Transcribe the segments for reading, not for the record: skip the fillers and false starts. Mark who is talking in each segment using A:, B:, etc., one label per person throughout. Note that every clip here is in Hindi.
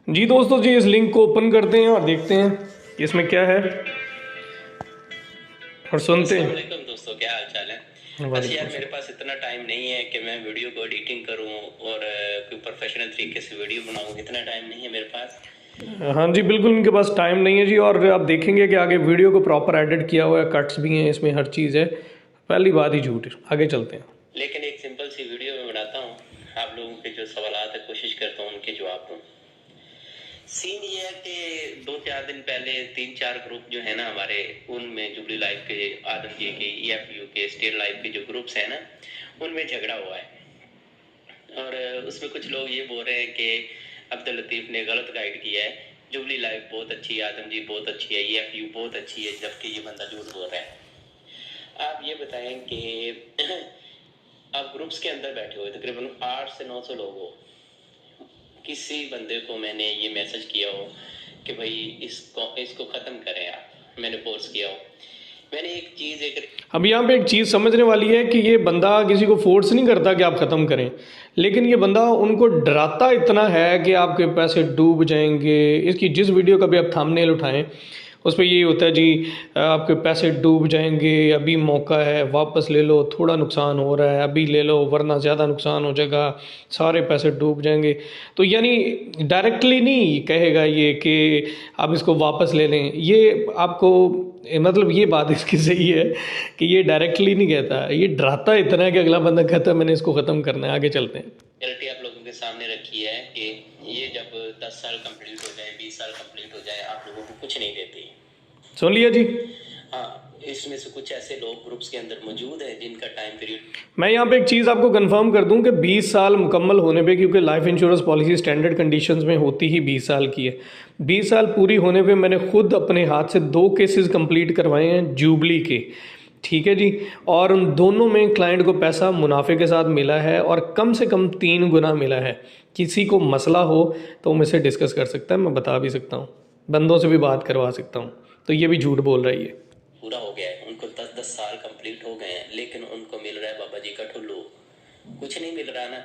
A: जी दोस्तों जी, इस लिंक को ओपन करते हैं और देखते हैं कि इसमें क्या है और सुनते
B: अस्सलाम
A: हैं।
B: वालेकुम दोस्तों, क्या हाल चाल है। बस
A: वालेकुम
B: यार मेरे
A: सलाम।
B: पास इतना टाइम नहीं है कि मैं वीडियो को एडिटिंग करूं और कोई प्रोफेशनल तरीके से वीडियो बनाऊं। इतना टाइम नहीं है मेरे पास।
A: हाँ जी बिल्कुल, इनके पास टाइम नहीं है जी। और आप देखेंगे कि आगे वीडियो को प्रॉपर एडिट किया हुआ है, कट्स भी हैं इसमें, हर चीज़ है। पहली बात ही झूठ है। आगे चलते हैं।
B: लेकिन एक सिंपल सी वीडियो में बनाता हूँ, आप लोगों के जो सवालात है कोशिश करता हूँ उनके जवाब दूँ। सीन ये है कि 2-4 दिन पहले 3-4 ग्रुप जो है ना हमारे, उनमें जुबली लाइफ के, आदम जी के, EFU के, स्टेट लाइफ के जो ग्रुप्स हैं ना, उनमें झगड़ा हुआ है। और उसमें कुछ लोग ये बोल रहे हैं कि अब्दुल लतीफ़ ने गलत गाइड किया है, जुबली लाइफ बहुत अच्छी है, आदम जी बहुत अच्छी है, EFU बहुत अच्छी है, जबकि ये बंदा झूठ बोल रहा है। आप ये बताएं कि आप ग्रुप्स के अंदर बैठे हुए तकरीबन 800 से 900 लोग हो, किसी बंदे को मैंने ये मैसेज किया हो कि भाई इसको ख़त्म करें आप, मैंने फोर्स किया हो, मैंने एक चीज़
A: अब यहाँ पे एक चीज़ समझने वाली है कि ये बंदा किसी को फोर्स नहीं करता कि आप ख़त्म करें, लेकिन ये बंदा उनको डराता इतना है कि आपके पैसे डूब जाएंगे। इसकी जिस वीडियो का भी आप थंबनेल उठाएं, उस पर यही होता है जी, आपके पैसे डूब जाएंगे, अभी मौका है, वापस ले लो, थोड़ा नुकसान हो रहा है, अभी ले लो वरना ज़्यादा नुकसान हो जाएगा, सारे पैसे डूब जाएंगे। तो यानी डायरेक्टली नहीं कहेगा ये कि आप इसको वापस ले लें। ये आपको मतलब ये बात इसकी सही है कि ये डायरेक्टली नहीं कहता, ये डराता इतना है कि अगला बंदा कहता है मैंने इसको ख़त्म करना है। आगे चलते हैं।
B: रियलिटी आप लोगों के सामने रखी है कि ये जब 10 साल कंप्लीट हो जाए, 20 साल कंप्लीट हो जाए, आप लोगों को कुछ नहीं देती।
A: सुन लिया जी।
B: हाँ, इसमें से कुछ ऐसे लोग ग्रुप्स के अंदर मौजूद हैं जिनका टाइम पीरियड,
A: मैं यहाँ पे एक चीज़ आपको कंफर्म कर दूं कि 20 साल मुकम्मल होने पे, क्योंकि life insurance policy standard conditions में होती ही 20 साल की है, 20 साल पूरी होने पे मैंने खुद अपने हाथ से 2 केसेस कंप्लीट करवाए हैं जुबली के। ठीक है जी। और उन दोनों में क्लाइंट को पैसा मुनाफे के साथ मिला है और कम से कम 3 गुना मिला है। किसी को मसला हो तो मुझसे डिस्कस कर सकता है, मैं बता भी सकता हूँ, बंदों से भी बात करवा सकता हूँ। तो ये भी झूठ बोल रही है।
B: पूरा हो गया है, उनको 10-10 साल कंप्लीट हो गए हैं, लेकिन उनको मिल रहा है बाबा जी का ठुल्लू, कुछ नहीं मिल रहा ना।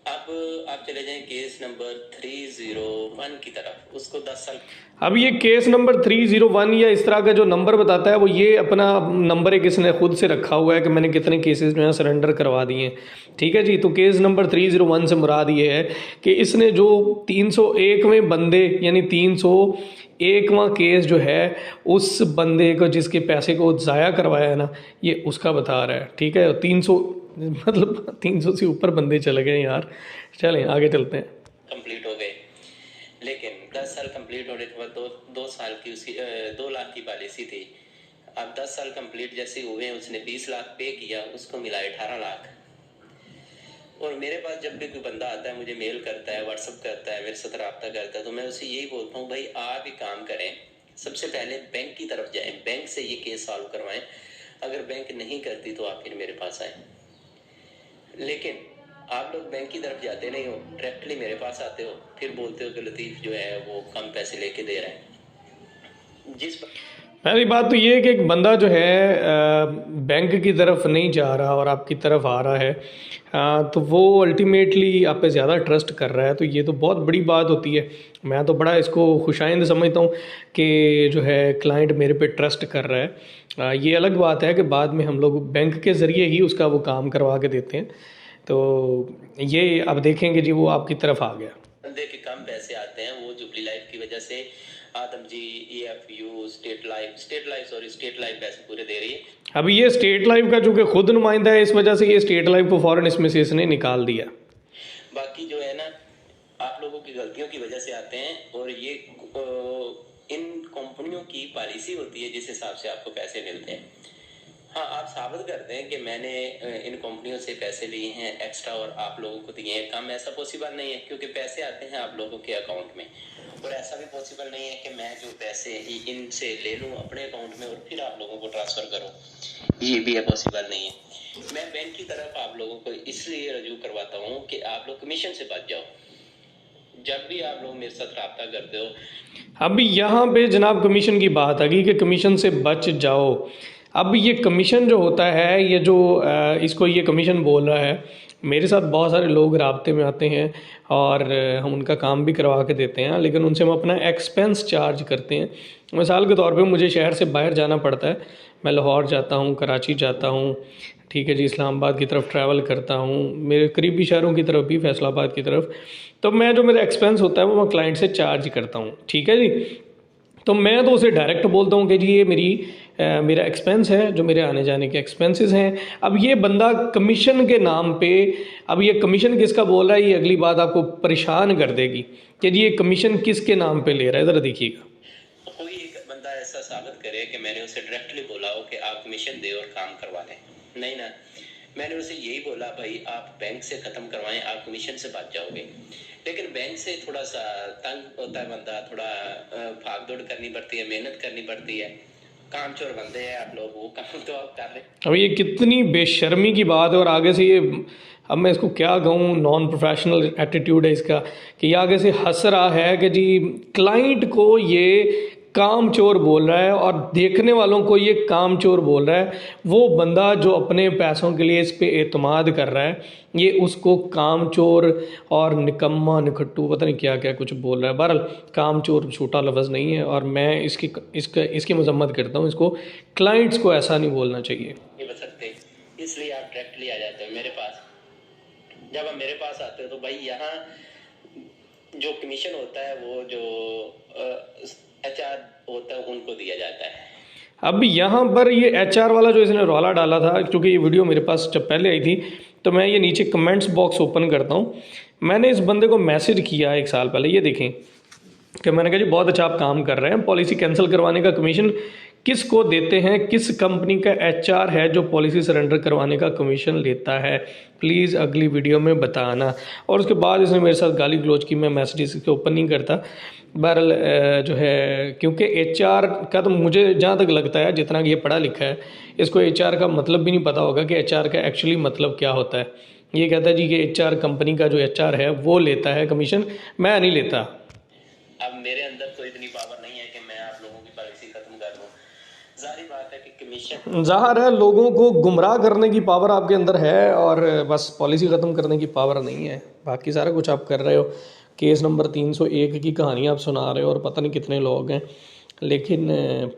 B: अब आप चले जाएं केस नंबर 301 की तरफ, उसको 10 साल।
A: अब ये केस नंबर 301 या इस तरह का जो नंबर बताता है, वो ये अपना नंबर एक इसने खुद से रखा हुआ है कि मैंने कितने केसेस जो है सरेंडर करवा दिए हैं। ठीक है जी। तो केस नंबर 301 से मुराद ये है कि इसने जो 301वें बंदे यानी 301वां केस जो है उस बंदे को जिसके पैसे को ज़ाया करवाया है ना, ये उसका बता रहा है। ठीक है। 300 मतलब 300 से ऊपर बंदे चले गए यार। चलें आगे चलते हैं।
B: कंप्लीट हो गए, लेकिन 10 साल कंप्लीट होने के बाद दो साल की उसकी 2 लाख की पॉलिसी थी। अब 10 साल कंप्लीट जैसे हुए, उसने 20 लाख पे किया, उसको मिला 18 लाख। और मेरे पास जब भी कोई बंदा आता है, मुझे मेल करता है, व्हाट्सअप करता है, मेरे साथ रब्ता करता है, तो मैं उसे यही बोलता हूँ भाई आप ही काम करें, सबसे पहले बैंक की तरफ जाएं, बैंक से ये केस सॉल्व करवाएं। अगर बैंक नहीं करती तो आप फिर मेरे पास आए। लेकिन आप लोग बैंक की तरफ जाते नहीं हो, डायरेक्टली मेरे पास आते हो, फिर बोलते हो कि लतीफ़ जो है वो कम पैसे लेके दे रहा है।
A: पहली बात तो ये है कि एक बंदा जो है बैंक की तरफ नहीं जा रहा और आपकी तरफ आ रहा है, तो वो अल्टीमेटली आप पे ज़्यादा ट्रस्ट कर रहा है, तो ये तो बहुत बड़ी बात होती है। मैं तो बड़ा इसको खुशाइंद समझता हूँ कि जो है क्लाइंट मेरे पे ट्रस्ट कर रहा है। ये अलग बात है कि बाद में हम लोग बैंक के ज़रिए ही उसका वो काम करवा के देते हैं। तो ये अब देखेंगे जी, वो आपकी तरफ आ गया।
B: बंदे के कम पैसे आते हैं, वो जुबली लाइफ की वजह से आदम जी, EFU, स्टेट लाइफ पैसे पूरे दे रही है।
A: अभी ये स्टेट लाइफ का जो कि खुद नुमाइंदा है, इस वजह से ये स्टेट लाइफ को फ़ौरन इसमें से इसने निकाल दिया।
B: बाकी जो है ना, आप लोगों की गलतियों की वजह से आते हैं, और ये इन कंपनियों की पॉलिसी होती है जिस हिसाब से आपको पैसे मिलते हैं। हाँ, आप साबित करते हैं कि मैंने इन कंपनियों से पैसे लिए हैं एक्स्ट्रा और आप लोगों को दिए हैं कम, ऐसा पॉसिबल नहीं है, क्योंकि पैसे आते हैं आप लोगों के अकाउंट में। और ऐसा भी पॉसिबल नहीं है कि मैं जो पैसे इनसे ले लूँ अपने अकाउंट में और फिर आप लोगों को ट्रांसफ़र करूँ, ये भी पॉसिबल नहीं है। मैं बैंक की तरफ आप लोगों को इसलिए रजू करवाता हूँ कि आप लोग कमीशन से बच जाओ। जब भी आप लोग मेरे साथ रब्ता करते हो,
A: अब यहाँ पे जनाब कमीशन की बात आ गई कि कमीशन से बच जाओ। अब ये कमीशन जो होता है, ये जो इसको ये कमीशन बोल रहा है, मेरे साथ बहुत सारे लोग राब्ते में आते हैं और हम उनका काम भी करवा के देते हैं, लेकिन उनसे हम अपना एक्सपेंस चार्ज करते हैं। मिसाल के तौर पे मुझे शहर से बाहर जाना पड़ता है, मैं लाहौर जाता हूँ, कराची जाता हूँ, ठीक है जी, इस्लामाबाद की तरफ ट्रैवल करता हूँ, मेरे करीबी शहरों की तरफ भी, फैसलाबाद की तरफ, तो मैं जो मेरा एक्सपेंस होता है वो मैं क्लाइंट से चार्ज करता हूँ, ठीक है जी। तो मैं तो उसे डायरेक्ट बोलता हूँ कि जी ये मेरा एक्सपेंस है, जो मेरे आने जाने के एक्सपेंसेस हैं। अब ये बंदा कमीशन के नाम पे, अब ये कमीशन किसका बोल रहा है, ये अगली बात आपको परेशान कर देगी कि जी ये कमीशन किसके नाम पे ले रहा है, ज़रा देखिएगा।
B: कोई एक बंदा ऐसा साबित करे कि मैंने उसे डायरेक्टली बोला हो कि आप कमीशन दे और काम करवा लें, नहीं ना, मैंने उसे यही बोला भाई आप बैंक से ख़त्म करवाएं, आप कमीशन से बच जाओगे। लेकिन बैंक से थोड़ा सा तंग होता है बंदा, थोड़ा भाग दौड़ करनी पड़ती है, मेहनत करनी पड़ती है, काम चोर बंदे हैं आप लोग, वो काम तो आप कर रहे।
A: अब ये कितनी बेशर्मी की बात है, और आगे से ये, अब मैं इसको क्या कहूँ, नॉन प्रोफेशनल एटीट्यूड है इसका, कि ये आगे से हंस रहा है कि जी क्लाइंट को ये काम चोर बोल रहा है और देखने वालों को ये काम चोर बोल रहा है। वो बंदा जो अपने पैसों के लिए इस पे एतमाद कर रहा है, ये उसको काम चोर और निकम्मा निखट्टू पता नहीं क्या क्या कुछ बोल रहा है। बहरहाल काम चोर छोटा लफ्ज़ नहीं है, और मैं इसकी मजम्मत करता हूँ। इसको क्लाइंट्स को ऐसा नहीं बोलना चाहिए।
B: नहीं बच सकते, इसलिए आप डायरेक्टली आ जाते हो मेरे पास। जब आप मेरे पास आते हो तो भाई यहाँ जो कमीशन होता है वो जो HR होता है उनको दिया जाता है।
A: अब यहाँ पर ये HR वाला जो इसने रौला डाला था, क्योंकि ये वीडियो मेरे पास जब पहले आई थी, तो मैं ये नीचे कमेंट्स बॉक्स ओपन करता हूँ। मैंने इस बंदे को मैसेज किया 1 साल पहले, ये देखें कि मैंने कहा जी बहुत अच्छा आप काम कर रहे हैं, पॉलिसी कैंसिल करवाने का कमीशन किस को देते हैं, किस कंपनी का HR है जो पॉलिसी सरेंडर करवाने का कमीशन लेता है, प्लीज़ अगली वीडियो में बताना। और उसके बाद इसने मेरे साथ गाली गलौज की, मैं मैसेजेस के ओपन नहीं करता। बहरहाल जो है, क्योंकि HR का तो मुझे जहाँ तक लगता है, जितना ये पढ़ा लिखा है, इसको HR का मतलब भी नहीं पता होगा कि HR का एक्चुअली मतलब क्या होता है। ये कहता है जी कि HR कंपनी का जो HR है वो लेता है कमीशन, मैं नहीं लेता।
B: अब मेरे अंदर तो इतनी पावर नहीं है कि मैं आप लोगों की पॉलिसी खत्म कर दूं। जाहिर बात है कि कमीशन,
A: ज़ाहिर है लोगों को गुमराह करने की पावर आपके अंदर है, और बस पॉलिसी ख़त्म करने की पावर नहीं है। बाकी सारा कुछ आप कर रहे हो, केस नंबर 301 की कहानी आप सुना रहे हो, और पता नहीं कितने लोग हैं, लेकिन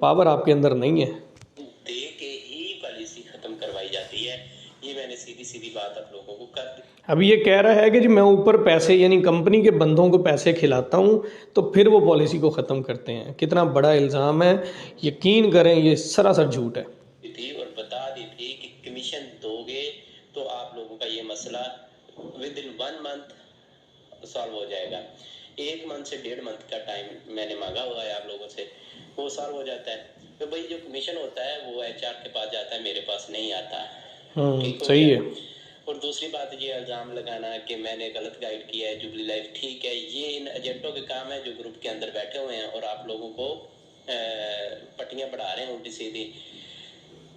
A: पावर आपके अंदर नहीं है।
B: दे के ही पॉलिसी खत्म करवाई जाती है, ये मैंने सीधी सीधी बात आप लोगों को कर दी।
A: अभी ये कह रहा है कि जी मैं ऊपर पैसे, यानी कंपनी के बंदों को पैसे खिलाता हूँ तो फिर वो पॉलिसी को ख़त्म करते हैं। कितना बड़ा इल्ज़ाम है, यकीन करें ये सरासर झूठ है।
B: थी और बता दी थी कि कमीशन दोगे तो आप लोगों का ये मसला विद इन 1 मंथ सॉल्व हो जाएगा। 1 मंथ से 1.5 मंथ का टाइम मैंने मांगा हुआ है आप लोगों से, वो सॉल्व हो जाता है। तो भाई जो कमीशन होता है वो HR के पास जाता है, मेरे पास नहीं आता।
A: सही है।
B: और दूसरी बात ये इल्ज़ाम लगाना कि मैंने गलत गाइड किया है जुबली लाइफ, ठीक है, ये इन एजेंटों के काम है जो ग्रुप के अंदर बैठे हुए हैं और आप लोगों को पट्टियां पढ़ा रहे हैं उल्टी सीधी।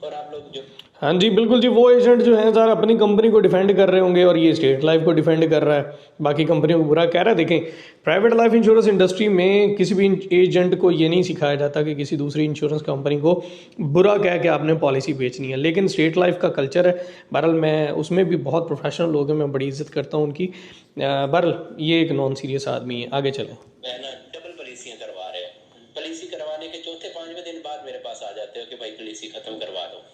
B: और आप लोग जो,
A: हाँ जी बिल्कुल जी, वो एजेंट जो है सर अपनी कंपनी को डिफेंड कर रहे होंगे, और ये स्टेट लाइफ को डिफेंड कर रहा है, बाकी कंपनियों को बुरा कह रहा है। देखें, प्राइवेट लाइफ इंश्योरेंस इंडस्ट्री में किसी भी एजेंट को ये नहीं सिखाया जाता कि किसी दूसरी इंश्योरेंस कंपनी को बुरा कह के आपने पॉलिसी बेचनी है, लेकिन स्टेट लाइफ का कल्चर है। बहरहाल मैं उसमें भी बहुत प्रोफेशनल लोग हैं, मैं बड़ी इज्जत करता हूँ उनकी। बहरहाल ये एक नॉन सीरियस आदमी है। आगे चलें।
B: डबल पॉलिसियां करवा रहे हो, पॉलिसी करवाने के चौथे 5वें दिन बाद मेरे पास आ जाते हो कि भाई पॉलिसी खत्म करवा दो।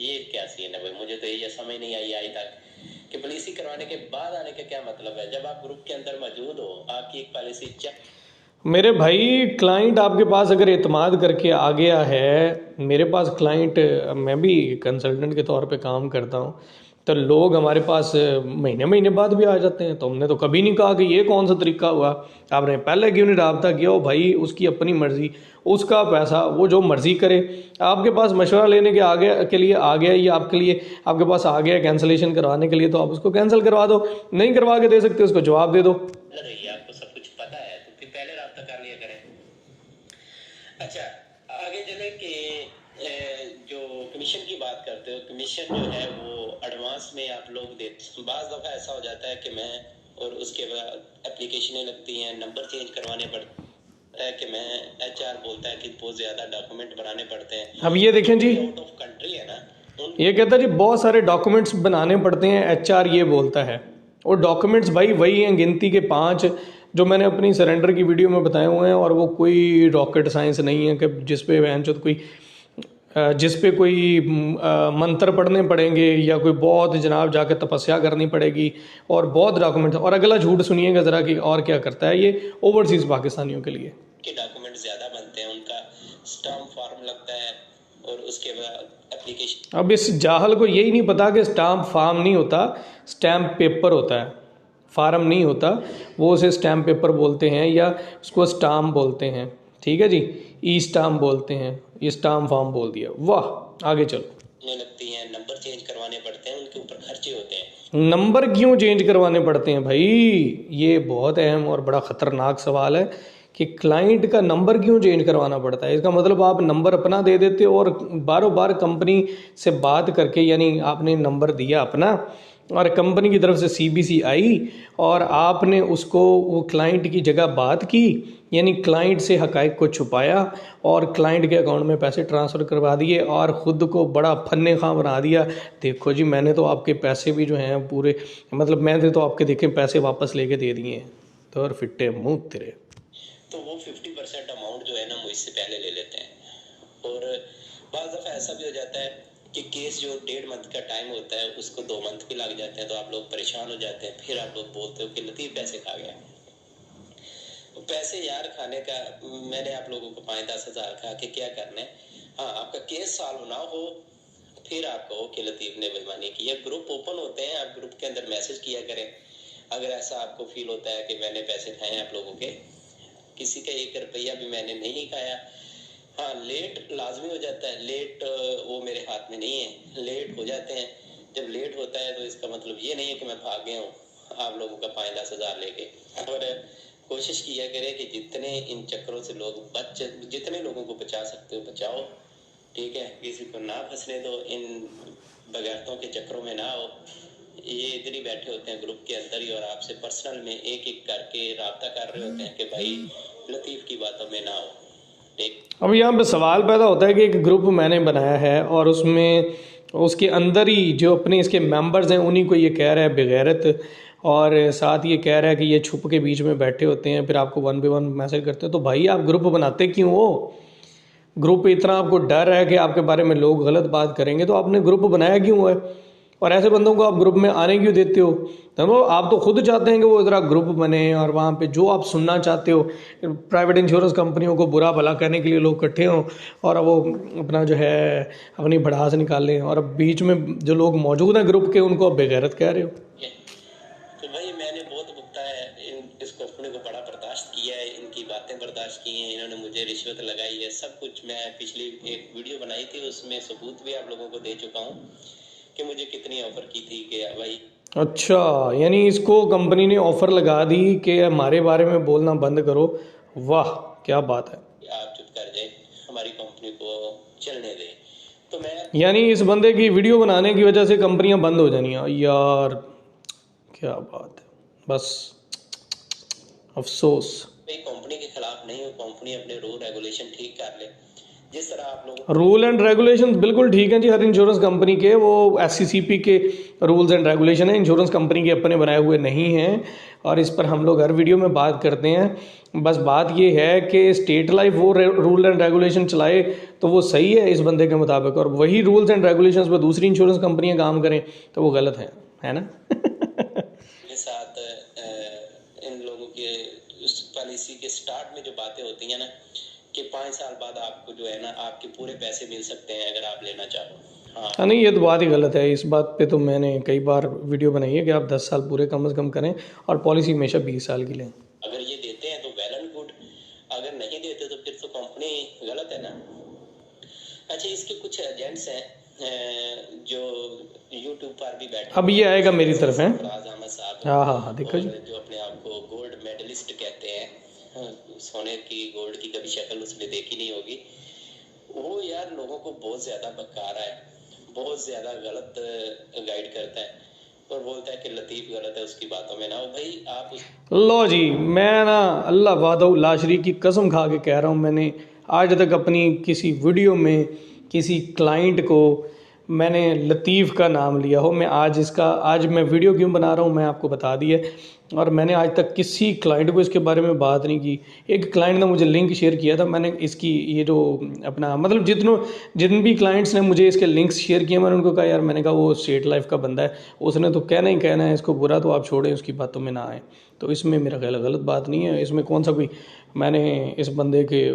B: ये क्या सीन है भाई, मुझे तो ये समझ नहीं आई आज तक कि पॉलिसी करवाने के बाद आने का क्या मतलब है। जब आप ग्रुप के अंदर मौजूद हो, आपकी एक पॉलिसी
A: मेरे भाई, क्लाइंट आपके पास अगर एतमाद करके आ गया है, मेरे पास क्लाइंट, मैं भी कंसल्टेंट के तौर पे काम करता हूँ, तो लोग हमारे पास महीने महीने बाद भी आ जाते हैं। तो हमने तो कभी नहीं कहा कि ये कौन सा तरीका हुआ, आपने पहले क्यों नहीं रब्ता किया हो। भाई उसकी अपनी मर्ज़ी, उसका पैसा, वो जो मर्ज़ी करे। आपके पास मशवरा लेने के लिए आ गया, ये आपके लिए आपके पास आ गया कैंसिलेशन करवाने के लिए, तो आप उसको कैंसिल करवा दो। नहीं करवा के दे सकते, उसको जवाब दे दो।
B: आपको सब कुछ पता है तो फिर पहले रब्ता कर लिया करें। अच्छा, आगे चले कि जो कमीशन की बात करते हो, कमीशन जो है वो एडवांस में आप लोग देते। बाज़ दफ़ा ऐसा हो जाता है कि मैं, और उसके बाद एप्लीकेशनें लगती हैं, नंबर चेंज करवाने पड़ते हैं, कि मैं HR बोलता है कि बहुत ज़्यादा डॉक्यूमेंट बनाने पड़ते हैं।
A: अब ये देखें जी,
B: आउट ऑफ कंट्री है ना,
A: ये कहता है जी बहुत सारे डॉक्यूमेंट्स बनाने पड़ते हैं, एचआर ये बोलता है। और डॉक्यूमेंट्स भाई वही हैं, गिनती के 5 जो मैंने अपनी सरेंडर की वीडियो में बताए हुए हैं। और वो कोई रॉकेट साइंस नहीं है कि जिस पे जिस पे कोई मंत्र पढ़ने पड़ेंगे या कोई बहुत जनाब जाकर तपस्या करनी पड़ेगी और बहुत डॉक्यूमेंट। और अगला झूठ सुनिएगा ज़रा कि और क्या करता है ये ओवरसीज़ पाकिस्तानियों के लिए।
B: के डॉक्यूमेंट ज़्यादा बनते हैं, उनका स्टाम्प फॉर्म लगता है और उसके बाद एप्लीकेशन।
A: अब इस जाहल को यही नहीं पता कि स्टाम्प फार्म नहीं होता, स्टैम्प पेपर होता है, फार्म नहीं होता। वो उसे स्टैम्प पेपर बोलते हैं या उसको स्टाम्प बोलते हैं, ठीक है जी। ई स्टाम्प बोलते हैं, ये स्टाम्प फार्म बोल दिया। वाह आगे चलो।
B: लगती हैं, नंबर चेंज करवाने पड़ते हैं, उनके ऊपर खर्चे होते हैं।
A: नंबर क्यों चेंज करवाने पड़ते हैं भाई? ये बहुत अहम और बड़ा ख़तरनाक सवाल है कि क्लाइंट का नंबर क्यों चेंज करवाना पड़ता है। इसका मतलब आप नंबर अपना दे देते हो और बारों बार कंपनी से बात करके, यानी आपने नंबर दिया अपना और कंपनी की तरफ से सीबीसी आई और आपने उसको वो क्लाइंट की जगह बात की, यानी क्लाइंट से हकाइक को छुपाया और क्लाइंट के अकाउंट में पैसे ट्रांसफ़र करवा दिए और ख़ुद को बड़ा फन्ने खां बना दिया। देखो जी मैंने तो आपके पैसे भी जो हैं पूरे, मतलब मैंने तो आपके देखे पैसे वापस लेके दे दिए हैं। तो और फिट्टे मुँह तेरे।
B: तो वो 50% अमाउंट जो है ना मुझसे पहले ले लेते हैं। और बाज़ दफ़ा ऐसा भी हो जाता है कि केस जो 1.5 मंथ का टाइम होता है उसको 2 मंथ भी लग जाते हैं। तो आप लोग परेशान हो जाते हैं, फिर आप लोग बोलते हो कि लतीफ़ पैसे खा गया। तो पैसे यार खाने का, मैंने आप लोगों को 5-10 हज़ार खा के क्या करना है। हाँ, आपका केस सॉल्व ना हो फिर आप कहो कि लतीफ़ ने बेईमानी की है। ग्रुप ओपन होते हैं, आप ग्रुप के अंदर मैसेज किया करें अगर ऐसा आपको फील होता है कि मैंने पैसे खाए हैं आप लोगों के। किसी का 1 रुपया भी मैंने नहीं खाया। हाँ, लेट लाजमी हो जाता है, लेट वो मेरे हाथ में नहीं है, लेट हो जाते हैं। जब लेट होता है तो इसका मतलब ये नहीं है कि मैं भाग गया हूँ आप लोगों का 5-10 हज़ार लेके। और कोशिश किया करें कि जितने इन चक्करों से जितने लोगों को बचा सकते हो बचाओ, ठीक है। किसी को ना फंसने दो, इन बगैरतों के चक्करों में ना हो। ये इधर ही बैठे होते हैं ग्रुप के अंदर ही और आपसे पर्सनल में एक एक करके राब्ता कर रहे होते हैं कि भाई लतीफ़ की बातों में ना हो।
A: अब यहाँ पे सवाल पैदा होता है कि एक ग्रुप मैंने बनाया है और उसमें उसके अंदर ही जो अपने इसके मेंबर्स हैं उन्हीं को ये कह रहा है बेगैरत, और साथ ये कह रहा है कि ये छुप के बीच में बैठे होते हैं, फिर आपको 1 by 1 मैसेज करते हैं। तो भाई आप ग्रुप बनाते क्यों हो? ग्रुप इतना आपको डर है कि आपके बारे में लोग गलत बात करेंगे तो आपने ग्रुप बनाया क्यों है? और ऐसे बंदों को आप ग्रुप में आने क्यों देते हो? तो आप तो खुद चाहते हैं कि वो ज़रा ग्रुप बने और वहाँ पे जो आप सुनना चाहते हो, प्राइवेट इंश्योरेंस कंपनियों को बुरा भला कहने के लिए लोग इकट्ठे हों और वो अपना जो है अपनी भड़ास निकालें, और अब बीच में जो लोग मौजूद हैं ग्रुप के उनको आप बेगैरत कह रहे हो।
B: तो भाई मैंने बहुत भुगता है, इस कंपनी को बड़ा बर्दाश्त किया है, इनकी बातें बर्दाश्त की हैं, इन्होंने मुझे रिश्वत लगाई है, सब कुछ। मैं पिछली एक वीडियो बनाई थी उसमें सबूत भी आप लोगों को दे चुका हूँ कि मुझे कितनी ऑफर की थी कि भाई। अच्छा,
A: यानी इसको कंपनी ने ऑफर लगा दी कि हमारे बारे में बोलना बंद करो। वाह क्या बात है।
B: आप चुप कर जाए, हमारी कंपनी को चलने दें। तो मैं
A: यानी इस बंदे की वीडियो बनाने की वजह से कंपनियां बंद हो जानी हैं यार, क्या बात है। बस अफसोस।
B: कंपनी के खिलाफ नहीं हो, कंपनी अपने रूल रेगुलेशन ठीक कर ले। जिस तरह आप लोग
A: रूल एंड रेगुलेशन बिल्कुल ठीक है जी, हर इंश्योरेंस कंपनी के वो SCCP के रूल्स एंड रेगुलेशन है, इंश्योरेंस कंपनी के अपने बनाए हुए नहीं हैं और इस पर हम लोग हर वीडियो में बात करते हैं। बस बात ये है कि स्टेट लाइफ वो रूल एंड रेगुलेशन चलाए तो वो सही है इस बंदे के मुताबिक, और वही रूल्स एंड रेगुलेशंस पर दूसरी इंश्योरेंस कंपनियां काम करें तो वो गलत है ना।
B: के साथ इन लोगों के उस पॉलिसी के स्टार्ट में जो बातें होती हैं ना कि 5 साल बाद आपको जो है ना आपके पूरे पैसे मिल सकते हैं अगर आप लेना चाहो। हाँ
A: नहीं, ये तो बात ही गलत है। इस बात पे तो मैंने कई बार वीडियो बनाई है कि आप 10 साल पूरे कम से कम करें और पॉलिसी हमेशा 20 साल की लें।
B: अगर ये देते हैं तो वेल एंड गुड, अगर नहीं देते तो फिर तो कंपनी गलत है ना। अच्छा, इसके कुछ एजेंट्स हैं जो यूट्यूब पर भी बैठे,
A: अब ये आएगा मेरी तरफ है।
B: अहमद साहब,
A: हाँ देखो जी,
B: जो अपने आप को गोल्ड मेडलिस्ट कहते हैं, सोने की गोल्ड की कभी शक्ल उसने देखी नहीं होगी। वो यार लोगों को बहुत ज्यादा बका रहा है, बहुत ज्यादा गलत गाइड करता है और बोलता है कि लतीफ़ गलत है, उसकी बातों में ना हो। भाई आप
A: लो जी, मैं ना अल्लाह वादौ ला शरीक की कसम खा के कह रहा हूँ, मैंने आज तक अपनी किसी वीडियो में किसी क्लाइंट को मैंने लतीफ़ का नाम लिया हो। मैं आज मैं वीडियो क्यों बना रहा हूँ मैं आपको बता दिया। और मैंने आज तक किसी क्लाइंट को इसके बारे में बात नहीं की। एक क्लाइंट ने मुझे लिंक शेयर किया था, मैंने इसकी ये जो अपना मतलब जिन भी क्लाइंट्स ने मुझे इसके लिंक्स शेयर किए, मैंने उनको कहा यार, मैंने कहा वो स्टेट लाइफ का बंदा है, उसने तो कहना ही कहना है इसको बुरा, तो आप छोड़ें, उसकी बातों में ना आए। तो इसमें मेरा ख्याल गलत बात नहीं है, इसमें कौन सा कोई मैंने इस बंदे के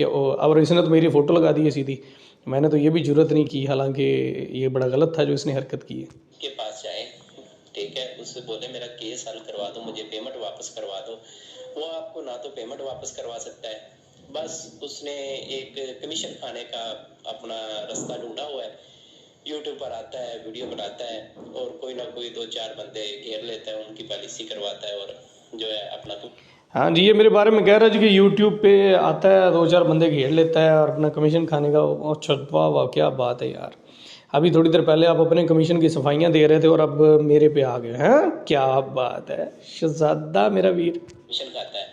A: और इसने तो मेरी फ़ोटो लगा दी है सीधी। मैंने तो ये भी जरूरत नहीं की, हालांकि ये बड़ा गलत था जो इसने हरकत की है।
B: के पास जाए, ठीक है, उससे बोले मेरा केस हल करवा दो, मुझे पेमेंट वापस करवा दो। वो आपको ना तो पेमेंट वापस करवा सकता है, बस उसने एक कमीशन खाने का अपना रास्ता ढूंढा हुआ है। यूट्यूब पर आता है, वीडियो बनाता है और कोई ना कोई 2-4 बंदे घेर लेता है, उनकी पॉलिसी करवाता है और जो है अपना
A: हाँ जी, ये मेरे बारे में कह रहा है जी कि यूट्यूब पे आता है, 2-4 बंदे घेर लेता है और अपना कमीशन खाने का। अच्छा, वाह वाह, क्या बात है यार। अभी थोड़ी देर पहले आप अपने कमीशन की सफाइयाँ दे रहे थे और अब मेरे पे आ गए हैं, क्या बात है शहजादा मेरा वीर।
B: कमीशन खाता है,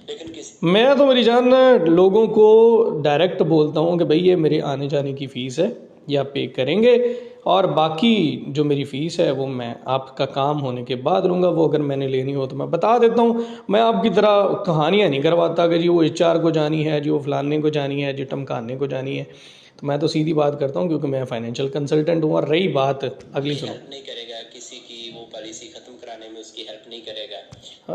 B: लेकिन
A: मैं तो मेरी जान लोगों को डायरेक्ट बोलता हूँ कि भाई ये मेरे आने जाने की फ़ीस है, ये आप पे करेंगे, और बाकी जो मेरी फ़ीस है वो मैं आपका काम होने के बाद लूँगा। वो अगर मैंने लेनी हो तो मैं बता देता हूँ। मैं आपकी तरह कहानियाँ नहीं करवाता कि जी वो HR को जानी है, जी वो फलाने को जानी है, जी टमकाने को जानी है। तो मैं तो सीधी बात करता हूँ, क्योंकि मैं फाइनेंशियल कंसल्टेंट हूँ। और रही बात अगली, सुनो,
B: हेल्प नहीं करेगा किसी की, वो पॉलिसी खत्म कराने में उसकी हेल्प नहीं करेगा।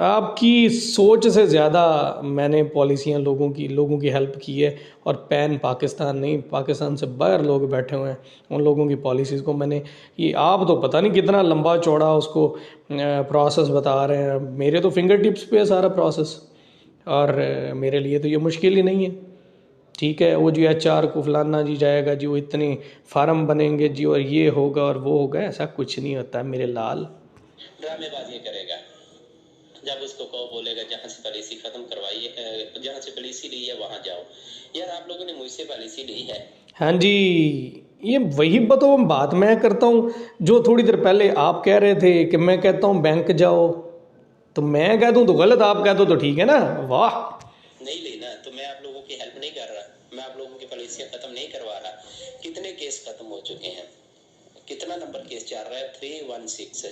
A: आपकी सोच से ज़्यादा मैंने पॉलिसियाँ लोगों की हेल्प की है। और पैन पाकिस्तान नहीं, पाकिस्तान से बाहर लोग बैठे हुए हैं, उन लोगों की पॉलिसीज़ को मैंने, ये आप तो पता नहीं कितना लंबा चौड़ा उसको प्रोसेस बता रहे हैं। मेरे तो फिंगर टिप्स पे है सारा प्रोसेस, और मेरे लिए तो ये मुश्किल ही नहीं है। ठीक है, वो जी HR को फलाना जी जाएगा जी, वो इतने फार्म बनेंगे जी, और ये होगा और वो होगा, ऐसा कुछ नहीं होता है मेरे लाल।
B: ड्रामेबाजी करेगा। जब उसको कहो, बोलेगा जहाँ से पॉलिसी खत्म करवाई है, जहाँ से पॉलिसी ली है वहां जाओ। यार आप लोगों ने मुझसे पॉलिसी ली है।
A: हाँ जी, ये वही बात मैं करता हूँ जो थोड़ी देर पहले आप कह रहे थे कि मैं कहता हूँ बैंक जाओ, तो मैं कह दूँ तो गलत, आप कह दो तो ठीक है ना। वाह,
B: नहीं लेना तो मैं आप लोगों की हेल्प नहीं कर रहा, मैं आप लोगों की पॉलिसियां खत्म नहीं करवा रहा। कितने केस खत्म हो चुके हैं, कितना नंबर केस चल रहा है? 316,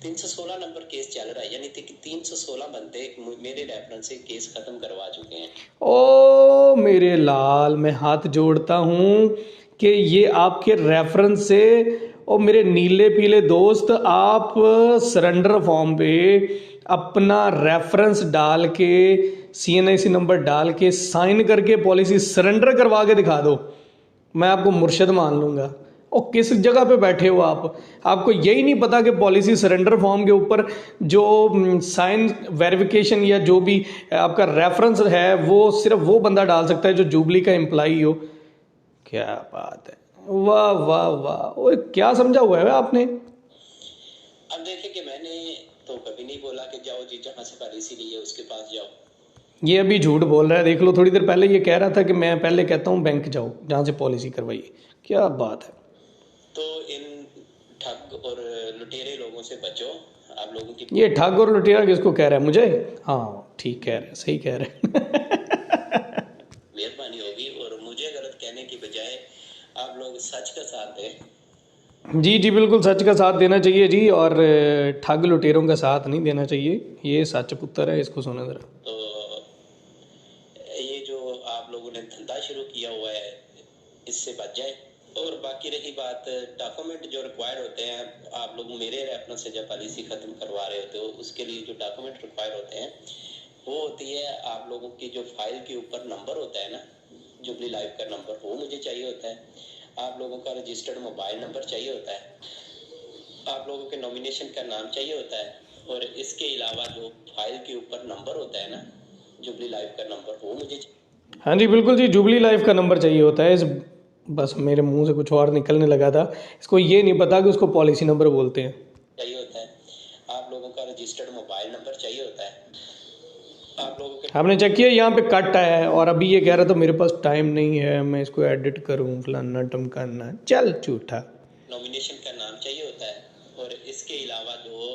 B: 316 नंबर केस चल रहा है, यानी कि 316 बंदे मेरे रेफरेंस से केस खत्म करवा चुके हैं।
A: ओ मेरे लाल, मैं हाथ जोड़ता हूँ कि ये आपके रेफरेंस से, और मेरे नीले पीले दोस्त, आप सरेंडर फॉर्म पे अपना रेफरेंस डाल के, CNIC नंबर डाल के, साइन करके पॉलिसी सरेंडर करवा के दिखा दो, मैं आपको मुर्शद मान लूँगा। और किस जगह पे बैठे हो आप? आपको यही नहीं पता कि पॉलिसी सरेंडर फॉर्म के ऊपर जो साइन वेरिफिकेशन या जो भी आपका रेफरेंस है, वो सिर्फ वो बंदा डाल सकता है जो जुबली का एम्प्लॉई हो। क्या बात है, वाह वाह वाह, ओए क्या समझा हुआ है आपने।
B: अब देखे कि मैंने तो कभी नहीं बोला कि जाओ जी जहाँ से पॉलिसी ली है उसके पास जाओ।
A: ये अभी झूठ बोल रहा है, देख लो। थोड़ी देर पहले ये कह रहा था कि मैं पहले कहता हूँ बैंक जाओ जहाँ से पॉलिसी करवाई। क्या बात है।
B: तो इन ठग और लुटेरे लोगों से बचो। आप लोगों की
A: ये ठग और लुटेरा किसको कह रहा है? मुझे? हाँ ठीक कह रहे हैं, सही कह रहे हैं।
B: मेहरबानी होगी, और मुझे गलत कहने की बजाय आप लोग सच का साथ दें।
A: जी जी, बिल्कुल सच का साथ देना चाहिए जी, और ठग लुटेरों का साथ नहीं देना चाहिए। ये सच पुत्र है, इसको सुने जरा।
B: तो ये जो आप लोगों ने धंधा शुरू किया हुआ है, इससे बच जाए। और बाकी रही बात डॉक्यूमेंट जो रिक्वायर्ड होते हैं, आप लोग मेरे रेफरेंस से जब पॉलिसी खत्म करवा रहे होते हो, उसके लिए जो डॉक्यूमेंट रिक्वायर्ड होते हैं वो होती है आप लोगों की जो फाइल के ऊपर नंबर होता है ना, जुबली लाइफ का नंबर, वो मुझे चाहिए होता है। आप लोगों का रजिस्टर्ड मोबाइल नंबर चाहिए होता है, आप लोगों के नॉमिनेशन का नाम चाहिए होता है, और इसके अलावा जो फाइल के ऊपर नंबर होता है ना, जुबली लाइफ का नंबर, वो मुझे
A: हाँ जी बिल्कुल जी, जुबली लाइफ का नंबर चाहिए होता है। इस बस मेरे मुंह से कुछ और निकलने लगा था। इसको ये नहीं पता कि उसको पॉलिसी नंबर बोलते हैं।
B: चाहिए होता है। आप लोगों का रजिस्टर्ड मोबाइल नंबर चाहिए होता है। आप लोगों के
A: आपने चेक किया, यहाँ पे कट आया है, और अभी ये कह रहा था मेरे पास टाइम नहीं है, मैं इसको एडिट करूँ, फलाना टमकाना। चल झूठा।
B: नॉमिनेशन का नाम चाहिए होता है, और इसके अलावा जो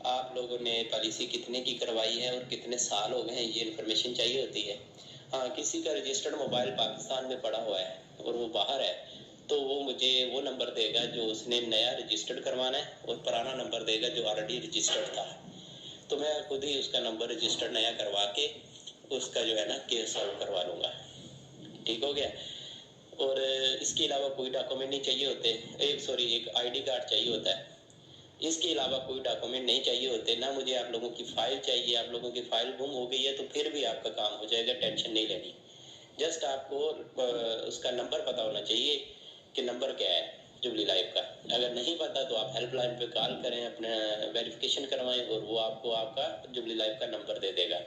B: आप लोगों ने पॉलिसी कितने की करवाई है और कितने साल हो गए हैं, ये इन्फॉर्मेशन चाहिए होती है। हाँ, किसी का रजिस्टर्ड मोबाइल पाकिस्तान में पड़ा हुआ है और वो बाहर है, तो वो मुझे वो नंबर देगा जो उसने नया रजिस्टर्ड करवाना है, और पुराना नंबर देगा जो ऑलरेडी रजिस्टर्ड था। तो मैं खुद ही उसका नंबर रजिस्टर्ड नया करवा के उसका जो है ना केस सॉल्व करवा लूँगा। ठीक हो गया। और इसके अलावा कोई डॉक्यूमेंट नहीं चाहिए होते, एक आईडी कार्ड चाहिए होता है। इसके अलावा कोई डॉक्यूमेंट नहीं चाहिए होते, ना मुझे आप लोगों की फ़ाइल चाहिए। आप लोगों की फ़ाइल गुम हो गई है तो फिर भी आपका काम हो जाएगा, टेंशन नहीं लेनी। जस्ट आपको उसका नंबर पता होना चाहिए कि नंबर क्या है जुबली लाइफ का। अगर नहीं पता तो आप हेल्पलाइन पे कॉल करें, अपना वेरिफिकेशन करवाएं और वो आपको आपका जुबली लाइफ का नंबर दे देगा।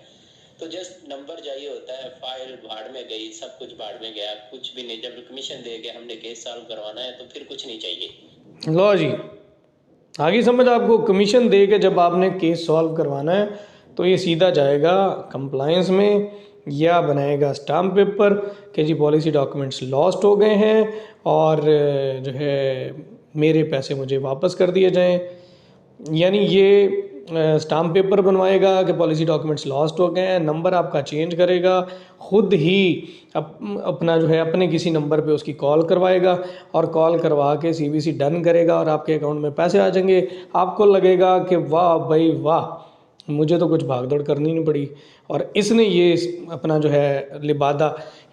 B: तो जस्ट नंबर चाहिए होता है। फाइल भाड़ में गई, सब कुछ भाड़ में गया, कुछ भी नहीं। जब कमीशन दे के हमने केस सॉल्व करवाना है तो फिर कुछ नहीं चाहिए।
A: लो जी, आगे समझ आपको। कमीशन दे के जब आपने केस सॉल्व करवाना है तो ये सीधा जाएगा कंप्लायंस में, या बनाएगा स्टाम्प पेपर कि जी पॉलिसी डॉक्यूमेंट्स लॉस्ट हो गए हैं और जो है मेरे पैसे मुझे वापस कर दिए जाएं। यानी ये स्टाम्प पेपर बनवाएगा कि पॉलिसी डॉक्यूमेंट्स लॉस्ट हो गए हैं, नंबर आपका चेंज करेगा, खुद ही अपना जो है अपने किसी नंबर पे उसकी कॉल करवाएगा और कॉल करवा के सीवीसी डन करेगा और आपके अकाउंट में पैसे आ जाएंगे। आपको लगेगा कि वाह भाई वाह, मुझे तो कुछ भागदौड़ करनी नहीं पड़ी। और इसने ये अपना जो है लिबादा,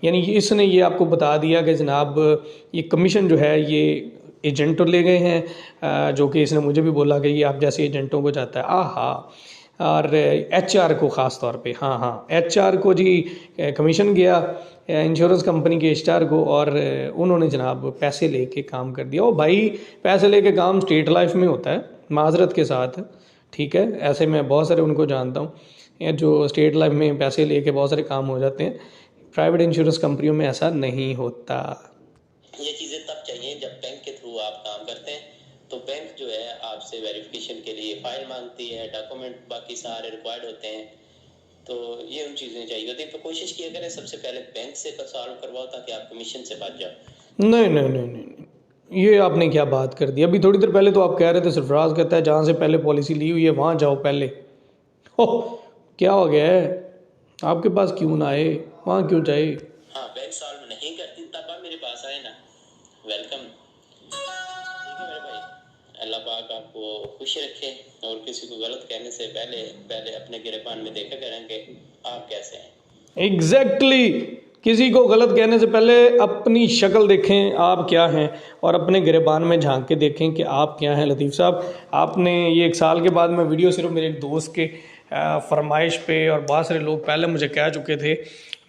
A: यानी इसने ये आपको बता दिया कि जनाब ये कमीशन जो है ये एजेंटों ले गए हैं, जो कि इसने मुझे भी बोला कि ये आप जैसे एजेंटों को जाता है। और एचआर को ख़ास तौर पे, हाँ एचआर को जी कमीशन गया इंश्योरेंस कंपनी के एचआर को, और उन्होंने जनाब पैसे लेके काम कर दिया। ओ भाई, पैसे लेके काम स्टेट लाइफ में होता है, माजरत के साथ, ठीक है। ऐसे मैं बहुत सारे उनको जानता हूँ जो स्टेट लाइफ में पैसे लेके बहुत सारे काम हो जाते हैं। प्राइवेट इंश्योरेंस कंपनियों में ऐसा नहीं होता।
B: ये चीज़ें तब चाहिए जब बैंक के थ्रू आप काम करते हैं। तो बैंक जो है आपसे वेरिफिकेशन के लिए फ़ाइल मांगती है, डॉक्यूमेंट बाकी सारे रिक्वायर्ड होते हैं। तो ये उन चीज़ें चाहिए होती है। तो कोशिश किया करें सबसे पहले बैंक से सॉल्व करवाओ ताकि आप कमीशन से बच जाओ।
A: नहीं, ये आपने क्या बात कर दी। अभी थोड़ी देर पहले तो आप कह रहे थे, सरफराज कहता है जहाँ से पहले पॉलिसी ली हुई है वहाँ जाओ पहले। ओह, क्या हो गया है, आपके पास क्यों ना आए, वहाँ क्यों जाए।
B: हाँ, बैंक सॉल्व नहीं करती तब आप मेरे पास आए ना, वेलकम। ठीक है मेरे भाई, अल्लाह पाक आपको खुश रखे। और किसी को गलत कहने से पहले अपने गिरेबान में देखा करें कि आप कैसे हैं।
A: एग्जैक्टली, किसी को गलत कहने से पहले अपनी शक्ल देखें आप क्या हैं, और अपने गिरेबान में झांक के देखें कि आप क्या हैं। लतीफ़ साहब, आपने ये 1 साल के बाद में वीडियो सिर्फ मेरे एक दोस्त के फरमाइश पे, और बहुत सारे लोग पहले मुझे कह चुके थे,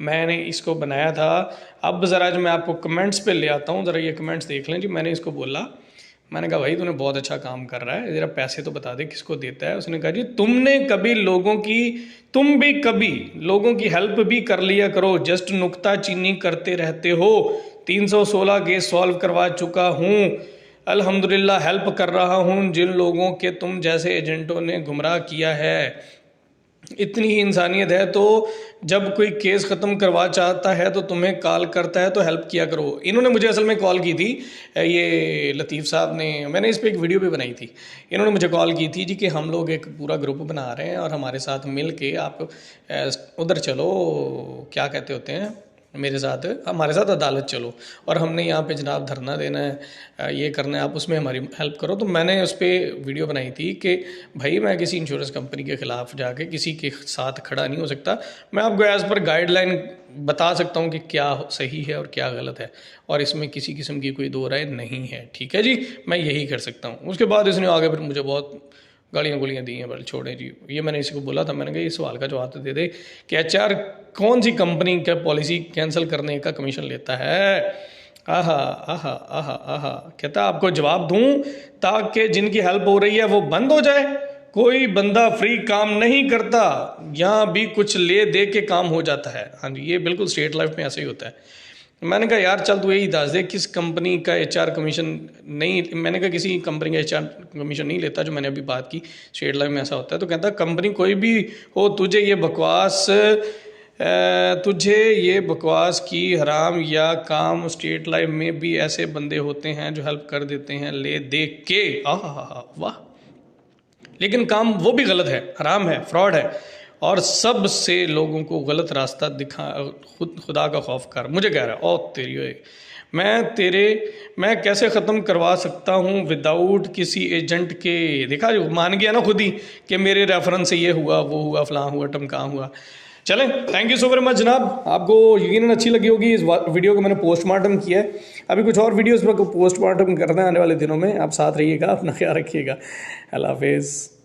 A: मैंने इसको बनाया था। अब ज़रा जो मैं आपको कमेंट्स पे ले आता हूँ, ज़रा ये कमेंट्स देख लें जी। मैंने इसको बोला, मैंने कहा भाई तूने बहुत अच्छा काम कर रहा है, ज़रा पैसे तो बता दे किसको देता है। उसने कहा जी तुम भी कभी लोगों की हेल्प भी कर लिया करो, जस्ट नुक्ताचीनी करते रहते हो। 316 केस सॉल्व करवा चुका हूँ, अल्हम्दुलिल्लाह हेल्प कर रहा हूँ जिन लोगों के तुम जैसे एजेंटों ने गुमराह किया है। इतनी ही इंसानियत है तो जब कोई केस ख़त्म करवा चाहता है तो तुम्हें कॉल करता है तो हेल्प किया करो। इन्होंने मुझे असल में कॉल की थी, ये लतीफ़ साहब ने, मैंने इस पर एक वीडियो भी बनाई थी। इन्होंने मुझे कॉल की थी जी कि हम लोग एक पूरा ग्रुप बना रहे हैं और हमारे साथ मिल के आप उधर चलो, क्या कहते होते हैं, मेरे साथ, हमारे साथ अदालत चलो, और हमने यहाँ पे जनाब धरना देना है, ये करना है, आप उसमें हमारी हेल्प करो। तो मैंने उस पर वीडियो बनाई थी कि भाई मैं किसी इंश्योरेंस कंपनी के ख़िलाफ़ जाके किसी के साथ खड़ा नहीं हो सकता। मैं आपको एज़ पर गाइडलाइन बता सकता हूँ कि क्या सही है और क्या गलत है, और इसमें किसी किस्म की कोई दो राय नहीं है। ठीक है जी, मैं यही कर सकता हूँ। उसके बाद इसने आगे फिर मुझे बहुत गालियाँ दी हैं, बल छोड़ें जी। ये मैंने इसी को बोला था, मैंने कहा इस सवाल का जवाब तो दे दे कि एचआर कौन सी कंपनी का पॉलिसी कैंसिल करने का कमीशन लेता है। आहा आहा आहा आहा, कहता आपको जवाब दूं ताकि जिनकी हेल्प हो रही है वो बंद हो जाए। कोई बंदा फ्री काम नहीं करता, यहाँ भी कुछ ले दे के काम हो जाता है। हाँ जी, ये बिल्कुल स्टेट लाइफ में ऐसे ही होता है। मैंने कहा यार चल तू यही दस दे किस कंपनी का एचआर कमीशन नहीं, मैंने कहा किसी कंपनी का एचआर कमीशन नहीं लेता, जो मैंने अभी बात की स्टेट लाइफ में ऐसा होता है। तो कहता कंपनी कोई भी हो, तुझे ये बकवास की हराम या काम, स्टेट लाइफ में भी ऐसे बंदे होते हैं जो हेल्प कर देते हैं ले दे के। वाह, लेकिन काम वो भी गलत है, हराम है, फ्रॉड है, और सबसे लोगों को गलत रास्ता दिखा, खुदा का खौफ कर। मुझे कह रहा है ओ तेरी ओए, मैं कैसे ख़त्म करवा सकता हूँ विदाउट किसी एजेंट के। देखा जो मान गया ना खुद ही कि मेरे रेफरेंस से ये हुआ वो हुआ फलां हुआ टमकां हुआ। चलें, thank you so very much जनाब। आपको यकीनन अच्छी लगी होगी इस वीडियो को मैंने पोस्टमार्टम किया है। अभी कुछ और वीडियोस में पोस्टमार्टम करना है आने वाले दिनों में। आप साथ रहिएगा, अपना ख्याल रखिएगा। अल्लाह हाफिज़।